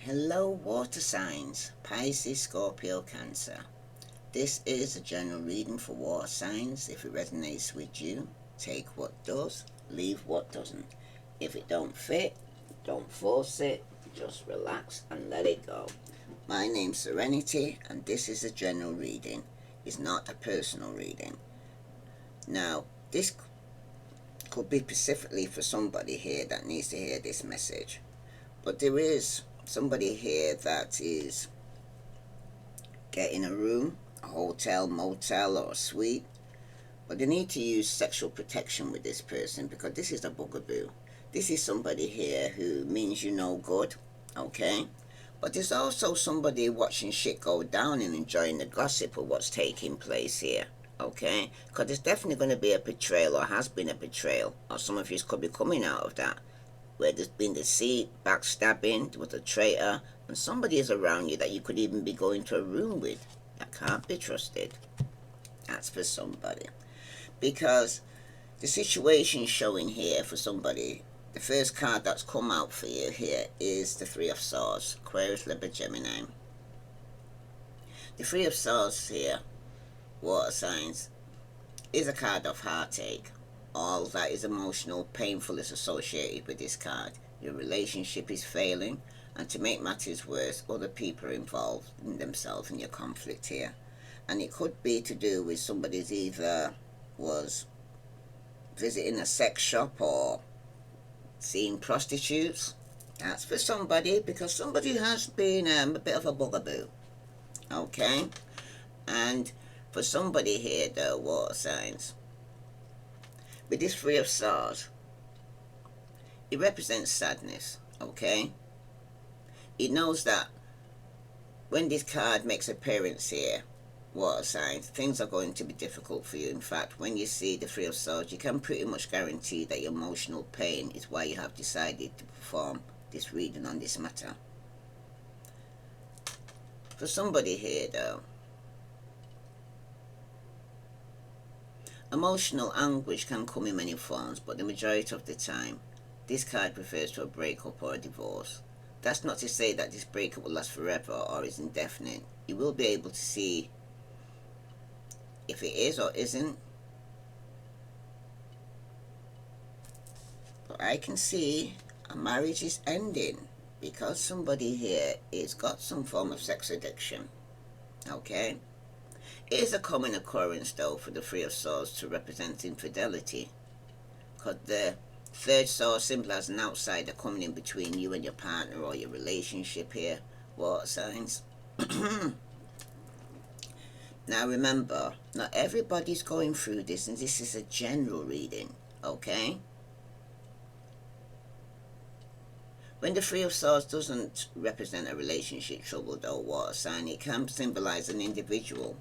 Hello, water signs, Pisces, Scorpio, Cancer. This is a general reading for water signs. If it resonates with you, take what does, leave what doesn't. If it don't fit, don't force it, just relax and let it go. My name's Serenity, and this is a general reading. It's not a personal reading. Now, this could be specifically for somebody here that needs to hear this message. But there is somebody here that is getting a room, a hotel, motel, or a suite, but they need to use sexual protection with this person because this is a bugaboo. This is somebody here who means you no good, okay? But there's also somebody watching shit go down and enjoying the gossip of what's taking place here, okay? Because there's definitely going to be a betrayal or has been a betrayal, or some of you could be coming out of that, where there's been deceit, backstabbing, with a traitor, and somebody is around you that you could even be going to a room with that can't be trusted. That's for somebody. Because the situation showing here for somebody, the first card that's come out for you here is the Three of Swords, Aquarius, Libra, Gemini. The Three of Swords here, water signs, is a card of heartache. All that is emotional, painful is associated with this card. Your relationship is failing, and to make matters worse, other people are involved in themselves in your conflict here. And it could be to do with somebody's either was visiting a sex shop or seeing prostitutes. That's for somebody, because somebody has been a bit of a bugaboo. Okay? And for somebody here, though, water signs, with this Three of Swords, it represents sadness, okay? It knows that when this card makes appearance here, water signs, things are going to be difficult for you. In fact, when you see the Three of Swords, you can pretty much guarantee that your emotional pain is why you have decided to perform this reading on this matter. For somebody here, though, emotional anguish can come in many forms, but the majority of the time, this card refers to a breakup or a divorce. That's not to say that this breakup will last forever or is indefinite. You will be able to see if it is or isn't. But I can see a marriage is ending because somebody here has got some form of sex addiction. Okay? It is a common occurrence, though, for the Three of Swords to represent infidelity, because the third sword symbolizes an outsider coming in between you and your partner or your relationship here, water signs. Now remember, not everybody's going through this, and this is a general reading, okay? When the Three of Swords doesn't represent a relationship trouble, though, water sign, it can symbolize an individual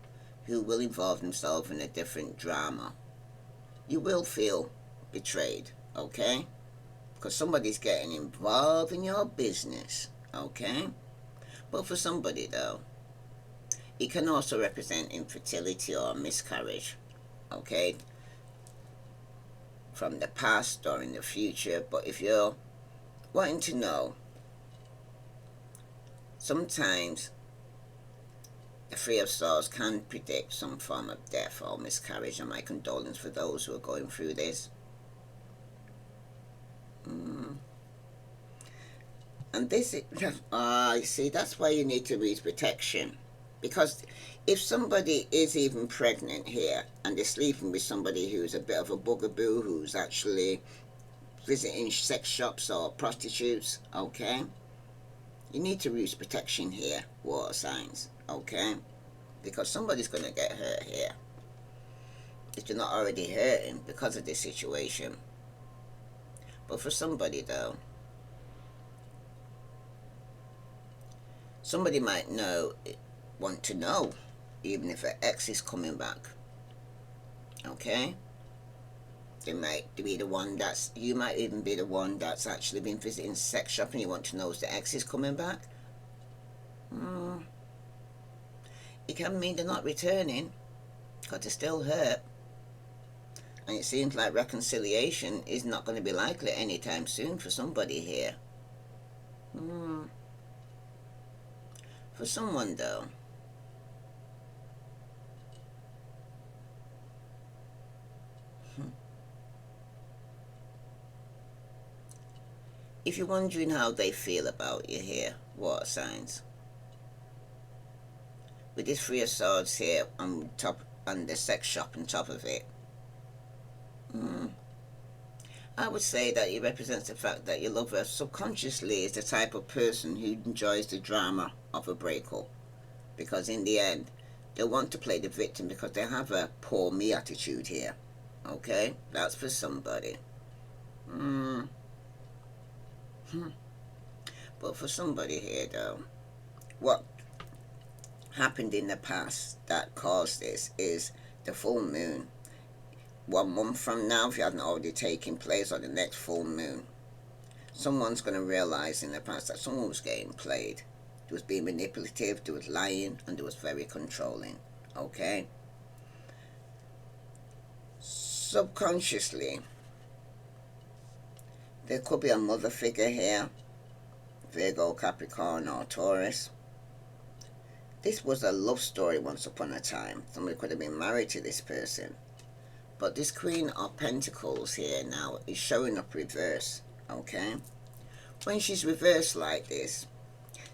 who will involve himself in a different drama. You will feel betrayed, okay? Because somebody's getting involved in your business, okay? But for somebody, though, it can also represent infertility or miscarriage, okay? From the past or in the future. But if you're wanting to know, sometimes the Three of Swords can predict some form of death or miscarriage, and my condolence for those who are going through this. And this is, see, that's why you need to use protection. Because if somebody is even pregnant here and they're sleeping with somebody who's a bit of a bugaboo, who's actually visiting sex shops or prostitutes, okay? You need to use protection here, water signs, okay? Because somebody's going to get hurt here, if they're not already hurting because of this situation. But for somebody, though, somebody might want to know, even if an ex is coming back, okay? They might be the one you might even be the one that's actually been visiting sex shop and you want to know if the ex is coming back. It can mean they're not returning because they're still hurt. And it seems like reconciliation is not going to be likely anytime soon for somebody here. For someone though, if you're wondering how they feel about you here, water signs, with this three of swords here on top and the sex shop on top of it, I would say that it represents the fact that your lover subconsciously is the type of person who enjoys the drama of a breakup, because in the end they want to play the victim because they have a poor me attitude here. Okay, that's for somebody. Mm. But for somebody here though, what happened in the past that caused this is the full moon. 1 month from now, if you haven't already taken place, or the next full moon, someone's going to realize in the past that someone was getting played. They was being manipulative, they was lying, and they was very controlling. Okay? Subconsciously, there could be a mother figure here, Virgo, Capricorn, or Taurus. This was a love story once upon a time. Somebody could have been married to this person. But this Queen of Pentacles here now is showing up reverse. Okay? When she's reversed like this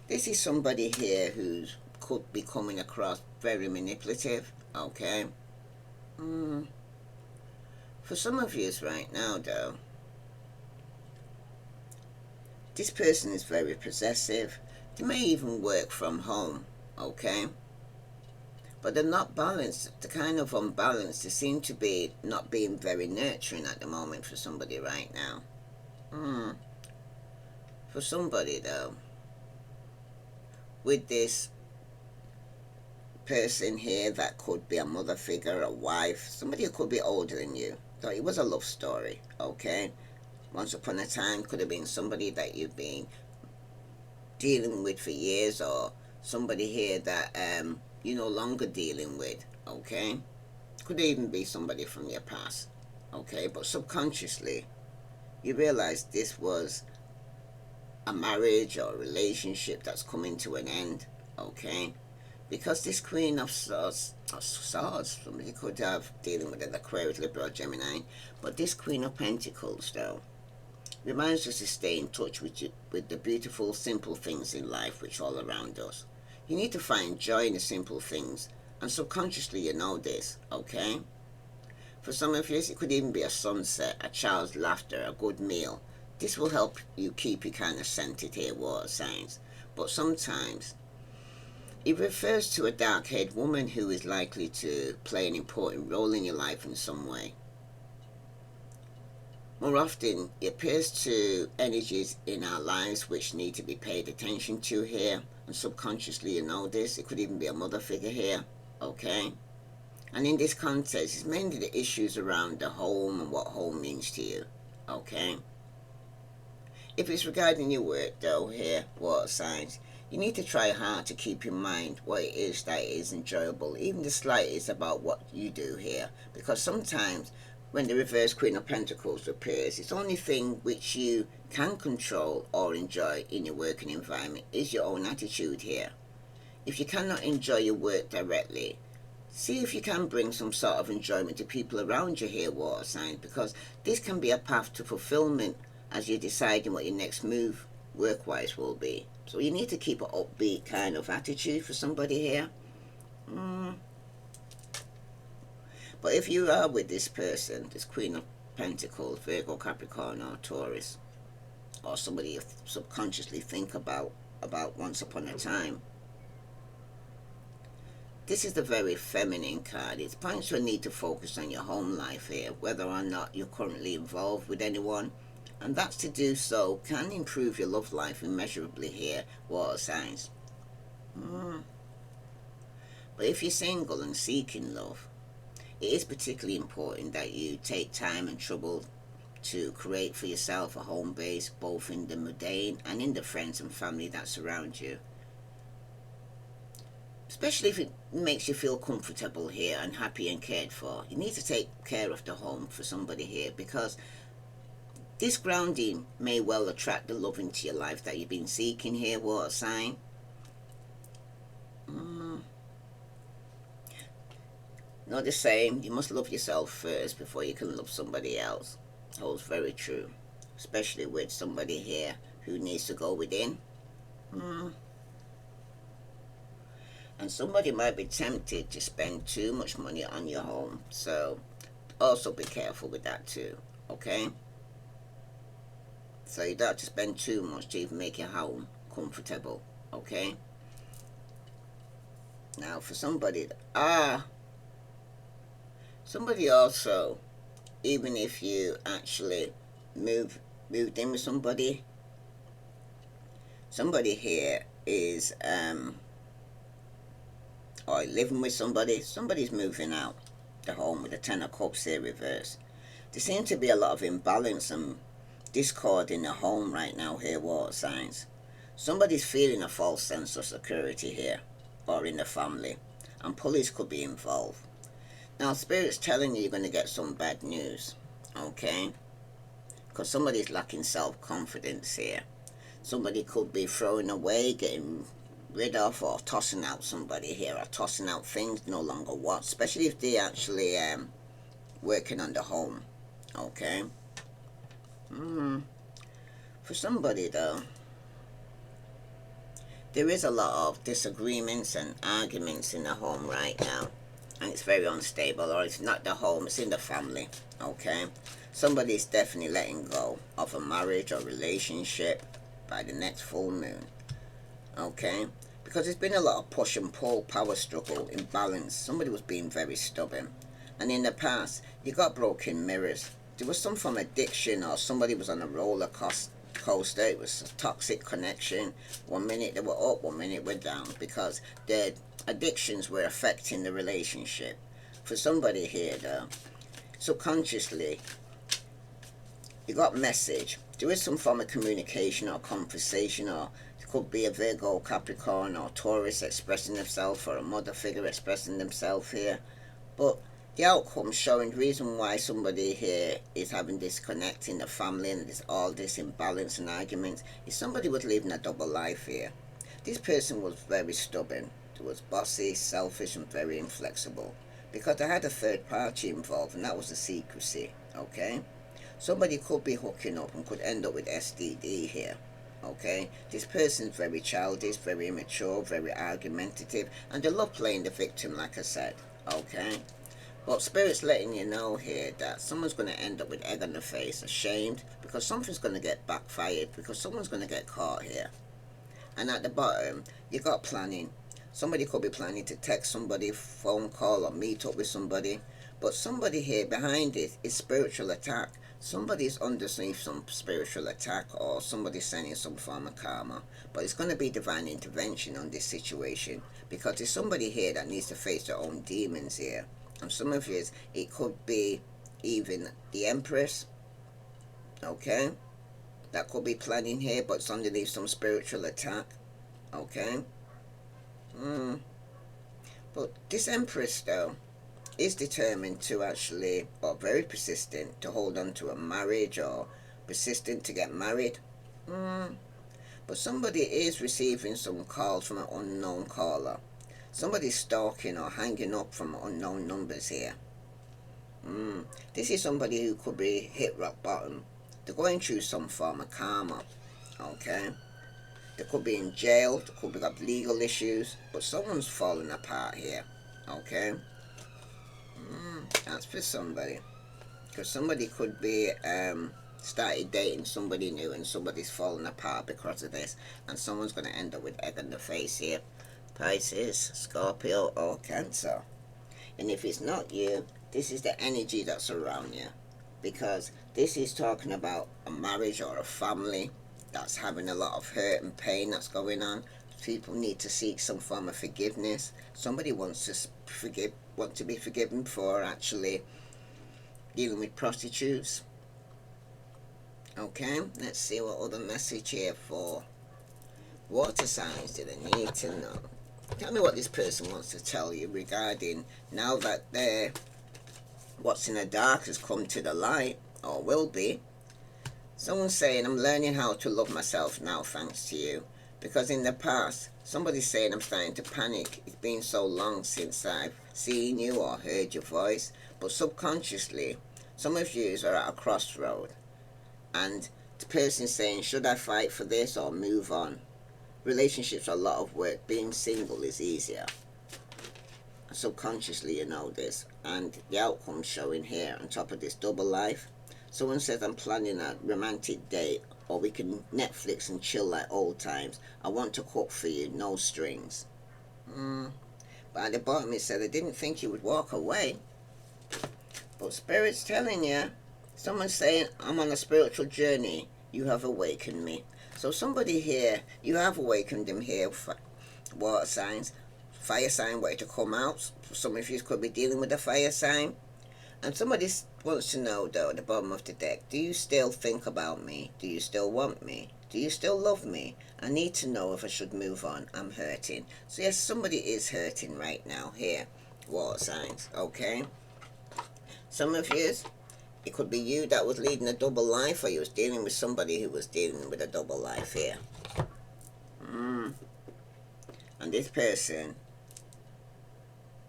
is somebody here who could be coming across very manipulative. Okay? For some of you right now though, this person is very possessive. They may even work from home. Okay? But they're not balanced. They're kind of unbalanced. They seem to be not being very nurturing at the moment for somebody right now. For somebody though, with this person here that could be a mother figure, a wife, somebody who could be older than you. So it was a love story, okay? Once upon a time could have been somebody that you've been dealing with for years, or somebody here that you're no longer dealing with, okay? Could even be somebody from your past, okay? But subconsciously, you realize this was a marriage or a relationship that's coming to an end, okay? Because this Queen of Swords, somebody could have dealing with an Aquarius, Libra, or Gemini, but this Queen of Pentacles, though, reminds us to stay in touch with the beautiful, simple things in life which are all around us. You need to find joy in the simple things, and subconsciously you know this, okay? For some of you, it could even be a sunset, a child's laughter, a good meal. This will help you keep you kind of centered here, water signs. But sometimes, it refers to a dark-haired woman who is likely to play an important role in your life in some way. More often, it appears to energies in our lives which need to be paid attention to here, and subconsciously you know this. It could even be a mother figure here, okay? And in this context, it's mainly the issues around the home and what home means to you, okay? If it's regarding your work though here, water signs, you need to try hard to keep in mind what it is that is enjoyable, even the slightest about what you do here, because sometimes when the reverse Queen of Pentacles appears, it's the only thing which you can control or enjoy in your working environment is your own attitude here. If you cannot enjoy your work directly, see if you can bring some sort of enjoyment to people around you here, water signs, because this can be a path to fulfillment as you're deciding what your next move work-wise will be. So you need to keep an upbeat kind of attitude for somebody here. But if you are with this person, this Queen of Pentacles, Virgo, Capricorn, or Taurus, or somebody you subconsciously think about once upon a time, this is the very feminine card. It points to a need to focus on your home life here, whether or not you're currently involved with anyone. And that's to do so can improve your love life immeasurably here, water signs. But if you're single and seeking love, it is particularly important that you take time and trouble to create for yourself a home base, both in the mundane and in the friends and family that surround you. Especially if it makes you feel comfortable here and happy and cared for. You need to take care of the home for somebody here, because this grounding may well attract the love into your life that you've been seeking here, water sign. Not the same. You must love yourself first before you can love somebody else. Holds very true, especially with somebody here who needs to go within. Hmm. And somebody might be tempted to spend too much money on your home. So also be careful with that too. Okay? So you don't have to spend too much to even make your home comfortable. Okay? Now for somebody somebody also, even if you actually moved in with somebody here is or living with somebody's moving out the home with the Ten of Cups here reversed. There seems to be a lot of imbalance and discord in the home right now here, water signs. Somebody's feeling a false sense of security here or in the family, and police could be involved. Now spirit's telling you you're going to get some bad news, okay? Because somebody's lacking self-confidence here. Somebody could be throwing away, getting rid of, or tossing out somebody here, or tossing out things no longer want, especially if they actually working on the home, okay? For somebody though, there is a lot of disagreements and arguments in the home right now, and it's very unstable, or it's not the home, it's in the family, okay? Somebody's definitely letting go of a marriage or relationship by the next full moon, okay? Because there's been a lot of push and pull, power struggle, imbalance. Somebody was being very stubborn, and in the past you got broken mirrors. There was some form of addiction, or somebody was on a roller coaster. It was a toxic connection. 1 minute they were up, 1 minute we're down, because their addictions were affecting the relationship. For somebody here though, subconsciously you got message. There is some form of communication or conversation, or it could be a Virgo, Capricorn, or Taurus expressing themselves, or a mother figure expressing themselves here. But the outcome showing the reason why somebody here is having disconnect in the family and there's all this imbalance and arguments is somebody was living a double life here. This person was very stubborn. It was bossy, selfish, and very inflexible, because they had a third party involved, and that was the secrecy, okay? Somebody could be hooking up and could end up with STD here, okay? This person's very childish, very immature, very argumentative, and they love playing the victim, like I said, okay? But Spirit's letting you know here that someone's going to end up with egg on the face, ashamed, because something's going to get backfired, because someone's going to get caught here. And at the bottom, you got planning. Somebody could be planning to text somebody, phone call, or meet up with somebody. But somebody here behind it is spiritual attack. Somebody's underneath some spiritual attack, or somebody's sending some form of karma. But it's going to be divine intervention on this situation, because there's somebody here that needs to face their own demons here. And some of it could be even the Empress, okay? That could be planning here, but it's underneath some spiritual attack, okay? But this Empress, though, is determined to actually, or very persistent, to hold on to a marriage, or persistent to get married. But somebody is receiving some calls from an unknown caller. Somebody's stalking or hanging up from unknown numbers here. This is somebody who could be hit rock bottom. They're going through some form of karma, okay? They could be in jail, they could have legal issues, but someone's falling apart here, okay? That's for somebody. Because somebody could be started dating somebody new, and somebody's falling apart because of this, and someone's going to end up with egg on the face here. Pisces, Scorpio, or Cancer. And if it's not you, this is the energy that's around you, because this is talking about a marriage or a family that's having a lot of hurt and pain that's going on. People need to seek some form of forgiveness. Somebody wants to be forgiven for actually dealing with prostitutes. Okay, let's see what other message here for water signs do they need to know. Tell me what this person wants to tell you regarding now that what's in the dark has come to the light, or will be. Someone's saying, I'm learning how to love myself now thanks to you, Because in the past, somebody's saying I'm starting to panic. It's been so long since I've seen you or heard your voice. But subconsciously, some of you are at a crossroad. And the person's saying, should I fight for this or move on? Relationships are a lot of work. Being single is easier. Subconsciously you know this. And the outcome's showing here on top of this double life. Someone says I'm planning a romantic date, or we can Netflix and chill like old times. I want to cook for you, no strings. But at the bottom it said I didn't think you would walk away. But Spirit's telling you, someone's saying I'm on a spiritual journey. You have awakened me. So somebody here, you have awakened them here. Water signs, fire sign wanted to come out. Some of you could be dealing with a fire sign. And somebody wants to know, though, at the bottom of the deck, do you still think about me? Do you still want me? Do you still love me? I need to know if I should move on. I'm hurting. So yes, somebody is hurting right now here. Water signs, okay? Some of you, it could be you that was leading a double life, or you was dealing with somebody who was dealing with a double life here. And this person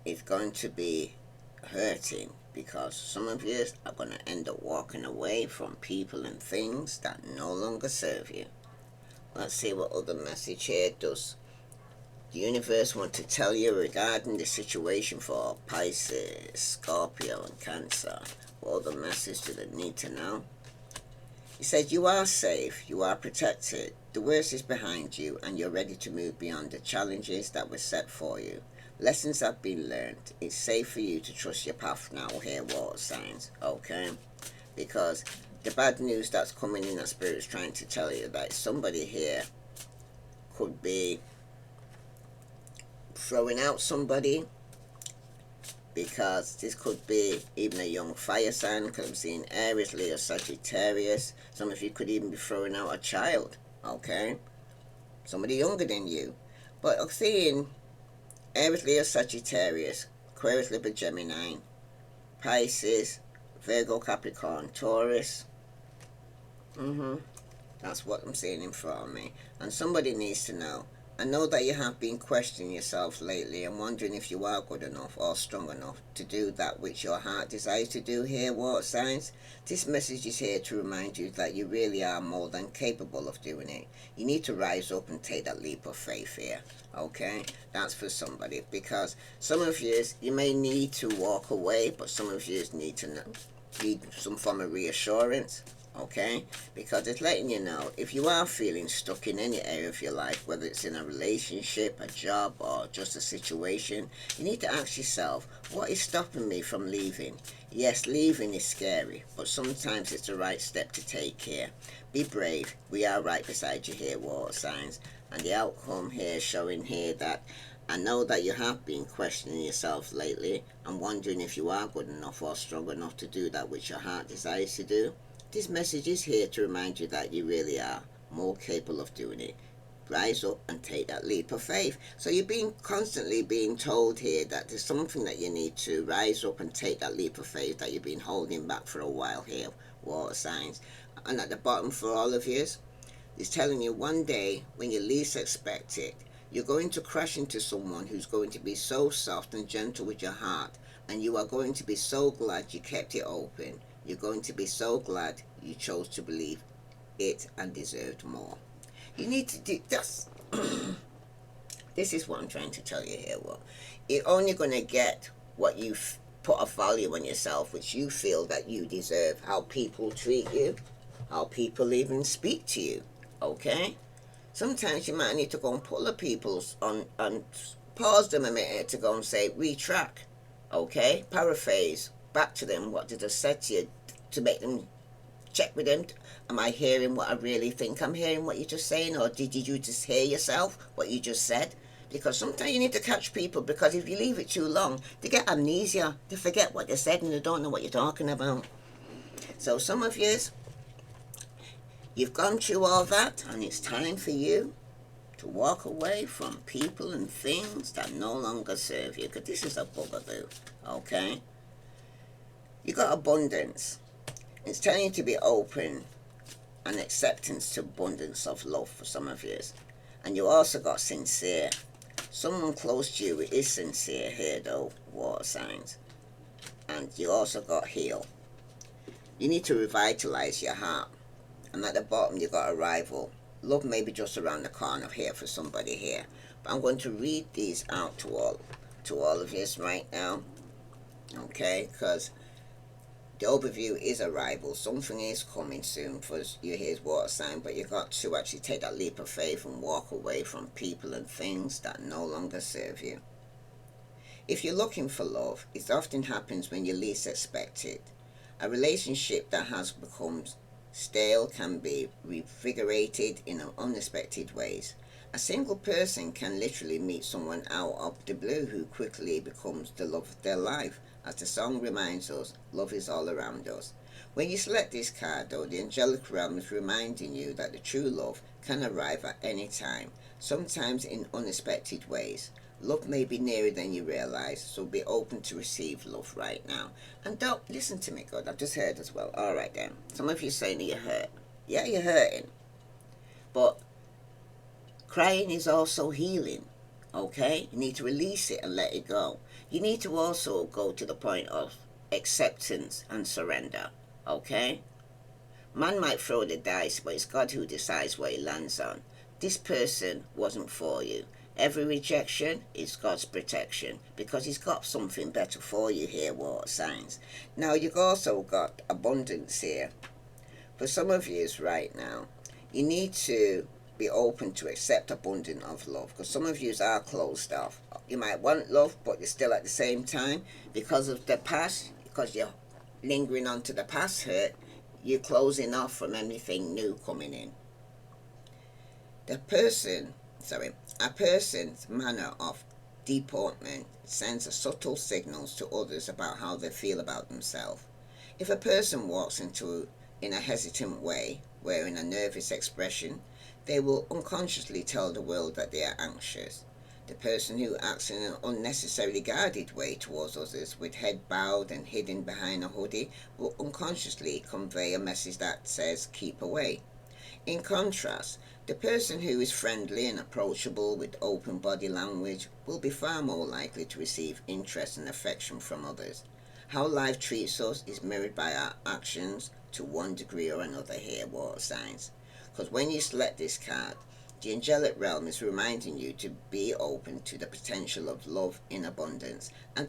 is going to be hurting, because some of you are going to end up walking away from people and things that no longer serve you. Let's see what other message here does the universe want to tell you regarding the situation for Pisces, Scorpio and Cancer. What other message do they need to know? He said you are safe, you are protected, the worst is behind you, and you're ready to move beyond the challenges that were set for you. Lessons have been learned. It's safe for you to trust your path now here, water signs, okay? Because the bad news that's coming in, that Spirit's trying to tell you that somebody here could be throwing out somebody, because this could be even a young fire sign, because I'm seeing Aries, Leo, Sagittarius. Some of you could even be throwing out a child, okay? Somebody younger than you. But I'm seeing Aries, Leo, Sagittarius, Aquarius, Libra, Gemini, Pisces, Virgo, Capricorn, Taurus. That's what I'm seeing in front of me. And somebody needs to know. I know that you have been questioning yourself lately and wondering if you are good enough or strong enough to do that which your heart desires to do here, water signs. This message is here to remind you that you really are more than capable of doing it. You need to rise up and take that leap of faith here, okay? That's for somebody, because some of you may need to walk away, but some of you need some form of reassurance. Okay, because it's letting you know, if you are feeling stuck in any area of your life, whether it's in a relationship, a job, or just a situation, you need to ask yourself, what is stopping me from leaving? Yes, leaving is scary, but sometimes it's the right step to take here. Be brave. We are right beside you here, water signs. And the outcome here showing here that I know that you have been questioning yourself lately and wondering if you are good enough or strong enough to do that which your heart desires to do. This message is here to remind you that you really are more capable of doing it. Rise up and take that leap of faith. So you're constantly being told here that there's something that you need to rise up and take that leap of faith that you've been holding back for a while here, water signs. And at the bottom for all of you, it's telling you one day when you least expect it, you're going to crash into someone who's going to be so soft and gentle with your heart, and you are going to be so glad you kept it open. You're going to be so glad you chose to believe it and deserved more. You need to do this. This is what I'm trying to tell you here. Well, you're only going to get what you've put a value on yourself, which you feel that you deserve. How people treat you, how people even speak to you. Okay? Sometimes you might need to go and pull the people on and pause them a minute to go and say, retract. Okay? Paraphrase back to them what they just said to you, to make them check with them. Am I hearing what I really think I'm hearing, what you're just saying, or did you just hear yourself what you just said? Because sometimes you need to catch people, because if you leave it too long, they get amnesia, they forget what they said and they don't know what you're talking about. So some of you, you've gone through all that, and it's time for you to walk away from people and things that no longer serve you, because this is a bugaboo. Okay? You got abundance. It's telling you to be open and acceptance to abundance of love for some of you. And you also got sincere. Someone close to you is sincere here though, water signs. And you also got heal. You need to revitalize your heart. And at the bottom you got arrival. Love may be just around the corner here for somebody here. But I'm going to read these out to all of you right now. Okay, because the overview is arrival. Something is coming soon for you here's water sign, but you got to actually take that leap of faith and walk away from people and things that no longer serve you. If you're looking for love, it often happens when you least expect it. A relationship that has become stale can be revigorated in unexpected ways. A single person can literally meet someone out of the blue who quickly becomes the love of their life. As the song reminds us, love is all around us. When you select this card though, the angelic realm is reminding you that the true love can arrive at any time, sometimes in unexpected ways. Love may be nearer than you realize, so be open to receive love right now. And don't listen to me, God. I've just heard as well. All right then. Some of you saying that you're hurt. Yeah, you're hurting. But crying is also healing. Okay? You need to release it and let it go. You need to also go to the point of acceptance and surrender. Okay? Man might throw the dice, but it's God who decides what he lands on. This person wasn't for you. Every rejection is God's protection because he's got something better for you here, water signs. Now you've also got abundance here. For some of you right now, you need to be open to accept abundance of love because some of you are closed off. You might want love, but you're still at the same time because of the past, because you're lingering on to the past hurt, you're closing off from anything new coming in. A person's manner of deportment sends a subtle signals to others about how they feel about themselves. If a person walks in a hesitant way, wearing a nervous expression, they will unconsciously tell the world that they are anxious. The person who acts in an unnecessarily guarded way towards others, with head bowed and hidden behind a hoodie, will unconsciously convey a message that says, keep away. In contrast, the person who is friendly and approachable with open body language will be far more likely to receive interest and affection from others. How life treats us is mirrored by our actions to one degree or another here, water signs. Because when you select this card, the angelic realm is reminding you to be open to the potential of love in abundance and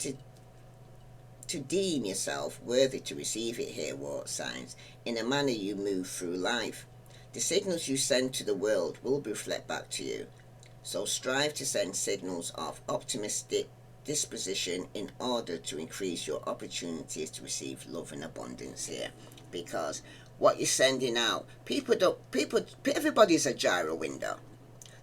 to deem yourself worthy to receive it here, water signs, in a manner you move through life. The signals you send to the world will reflect back to you. So strive to send signals of optimistic disposition in order to increase your opportunities to receive love in abundance here. Because what you're sending out, everybody's a gyro window.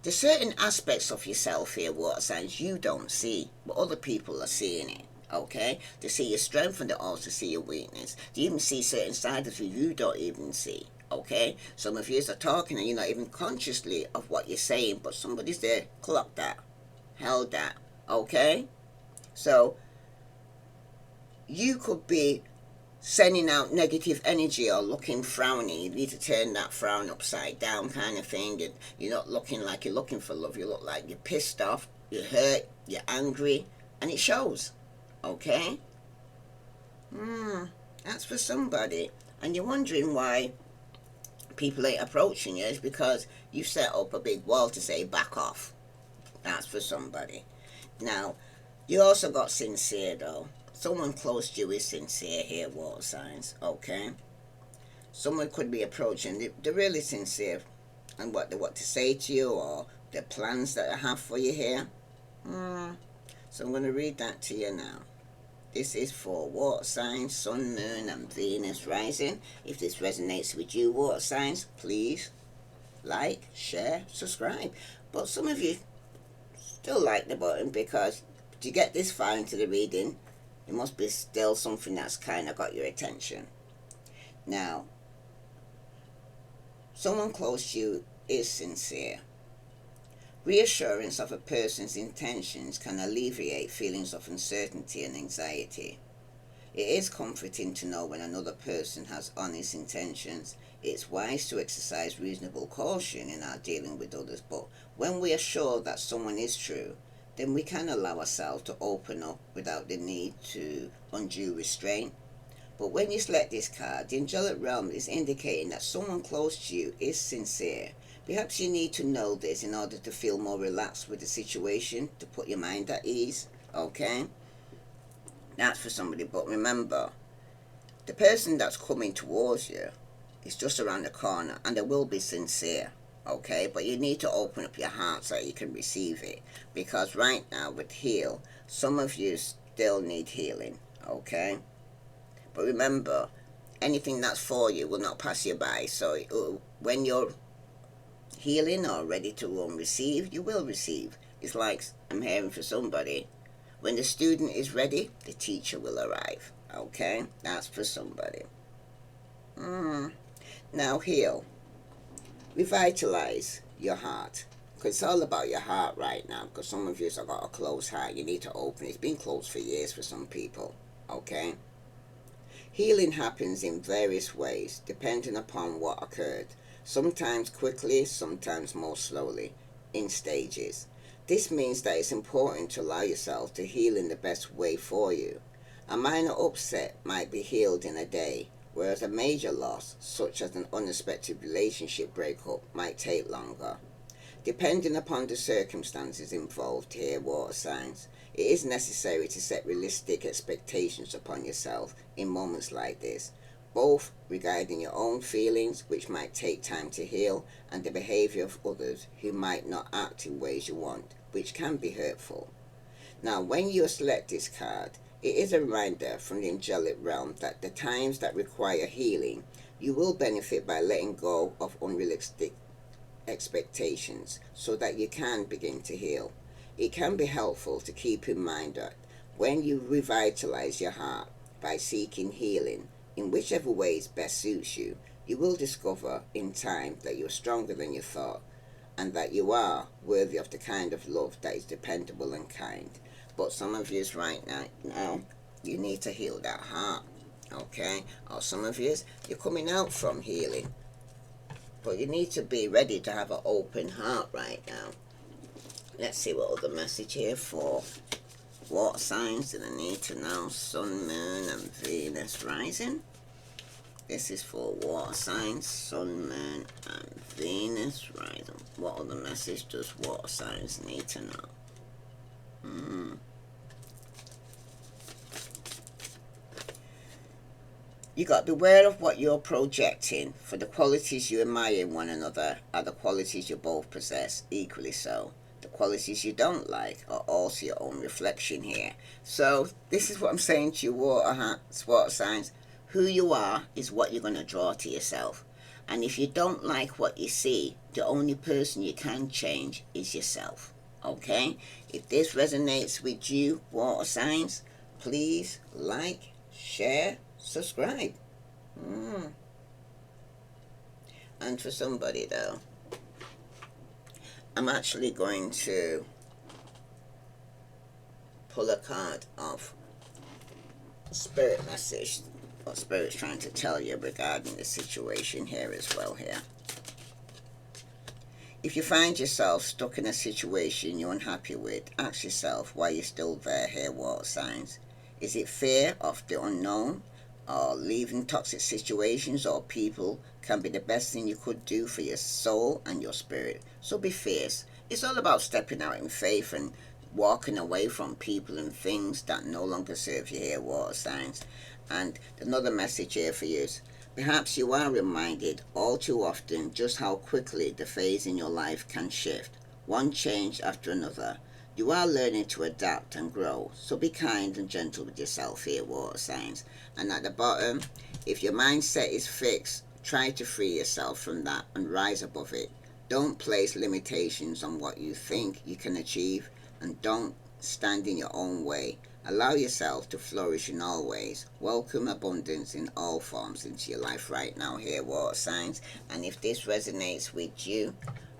There's certain aspects of yourself here, water signs, you don't see, but other people are seeing it. Okay? They see your strength and they also see your weakness. They even see certain sides of you don't even see. Okay, some of you are talking and you're not even consciously of what you're saying, but somebody's there, clock that, held that. Okay, so you could be sending out negative energy or looking frowny. You need to turn that frown upside down, kind of thing. And you're not looking like you're looking for love. You look like you're pissed off, you're hurt, you're angry, and it shows. Okay, that's for somebody, and you're wondering why people ain't approaching you. Is because you set up a big wall to say back off. That's for somebody. Now, you also got sincere though. Someone close to you is sincere here, water signs. Okay, someone could be approaching. They're really sincere, and what to say to you or the plans that I have for you here. So I'm going to read that to you now. This is for water signs, sun, moon, and Venus rising. If this resonates with you, water signs, please like, share, subscribe. But some of you still like the button because to get this far into the reading, it must be still something that's kind of got your attention. Now, someone close to you is sincere. Reassurance of a person's intentions can alleviate feelings of uncertainty and anxiety. It is comforting to know when another person has honest intentions. It's wise to exercise reasonable caution in our dealing with others, but When we are sure that someone is true, then we can allow ourselves to open up without the need to undue restraint. But when you select this card, the angelic realm is indicating that someone close to you is sincere. Perhaps you need to know this in order to feel more relaxed with the situation, to put your mind at ease, okay? That's for somebody, but remember, the person that's coming towards you is just around the corner and they will be sincere, okay? But you need to open up your heart so you can receive it, because right now with heal, some of you still need healing, okay? But remember, anything that's for you will not pass you by. So when you're healing or ready to receive, you will receive. It's like I'm hearing for somebody. When the student is ready, the teacher will arrive. Okay? That's for somebody. Now heal. Revitalize your heart. Because it's all about your heart right now. Because some of you have got a closed heart. You need to open it. It's been closed for years for some people. Okay? Healing happens in various ways, depending upon what occurred. Sometimes quickly, sometimes more slowly, in stages. This means that it's important to allow yourself to heal in the best way for you. A minor upset might be healed in a day, whereas a major loss, such as an unexpected relationship breakup, might take longer. Depending upon the circumstances involved here, water signs, it is necessary to set realistic expectations upon yourself in moments like this, both regarding your own feelings, which might take time to heal, and the behavior of others who might not act in ways you want, which can be hurtful. Now, when you select this card, it is a reminder from the angelic realm that the times that require healing, you will benefit by letting go of unrealistic expectations so that you can begin to heal. It can be helpful to keep in mind that when you revitalize your heart by seeking healing in whichever ways best suits you, you will discover in time that you're stronger than you thought and that you are worthy of the kind of love that is dependable and kind. But some of you right now, you need to heal that heart, okay? Or some of you, you're coming out from healing, but you need to be ready to have an open heart right now. Let's see what other message here for water signs that I need to know. Sun, Moon, and Venus rising. This is for water signs, Sun, Moon, and Venus rising. What other message does water signs need to know? You got to beware of what you're projecting, for the qualities you admire in one another are the qualities you both possess, equally so. The qualities you don't like are also your own reflection here. So this is what I'm saying to you, water signs. Who you are is what you're going to draw to yourself. And if you don't like what you see, the only person you can change is yourself. Okay? If this resonates with you, water signs, please like, share, subscribe. And for somebody though, I'm actually going to pull a card of spirit message, what spirit's trying to tell you regarding the situation here as well here. If you find yourself stuck in a situation you're unhappy with, ask yourself why you're still there here, water signs. Is it fear of the unknown? Or leaving toxic situations or people can be the best thing you could do for your soul and your spirit. So be fierce. It's all about stepping out in faith and walking away from people and things that no longer serve you here, water signs. And another message here for you is, perhaps you are reminded all too often just how quickly the phase in your life can shift, one change after another. You are learning to adapt and grow, so be kind and gentle with yourself here, water signs. And at the bottom, if your mindset is fixed, try to free yourself from that and rise above it. Don't place limitations on what you think you can achieve, and don't stand in your own way. Allow yourself to flourish in all ways. Welcome abundance in all forms into your life right now here, water signs. And if this resonates with you,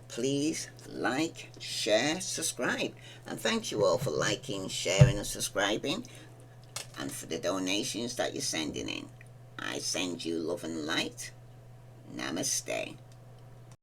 please like, share, subscribe. And thank you all for liking, sharing, and subscribing, and for the donations that you're sending in. I send you love and light. Namaste.